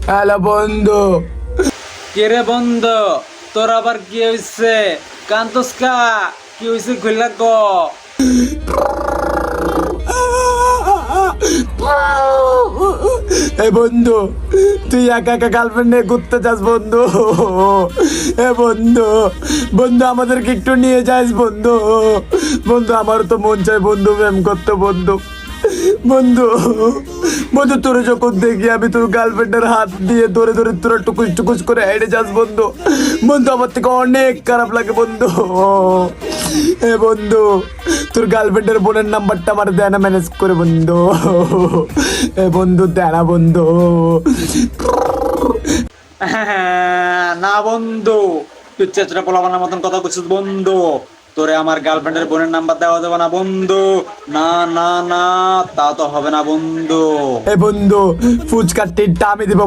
Hello বন্ধু। কে রে বন্ধু, তোর আবার কি হইছে? কান্তস কা? কি হইছে কইলা ক? এ বন্ধু, তুই একা একা গার্লফ্রেন্ড নিয়ে ঘুরতে যাস বন্ধু। এ বন্ধু, বন্ধু আমাদেরকে একটু নিয়ে যাস বন্ধু। বন্ধু আমার তো মন চায় বন্ধু প্রেম করতে বন্ধু। বন্ধু, বন্ধু তোর যখন দেখি আমি তোর গার্লফ্রেন্ডের হাত দিয়ে ধরে ধরে তোরা টুকুস টুকুস করে হেঁটে যাস বন্ধু। বন্ধু আমার থেকে অনেক খারাপ লাগে বন্ধু। এ বন্ধু, তোর গার্লফ্রেন্ডের বোনের নাম্বারটা আমার দেয় না ম্যানেজ করে বন্ধু। এ বন্ধু দেয় না বন্ধু। না বন্ধু, তুই চেচড়া পোলাপানের মতন কথা কইছিস বন্ধু। তোরে আমার গার্লফ্রেন্ডের বোনের নাম্বার দেওয়া যাবে না বন্ধু। না না না, তা তো হবে না বন্ধু। এ বন্ধু, ফুচকার টিটটা আমি দিব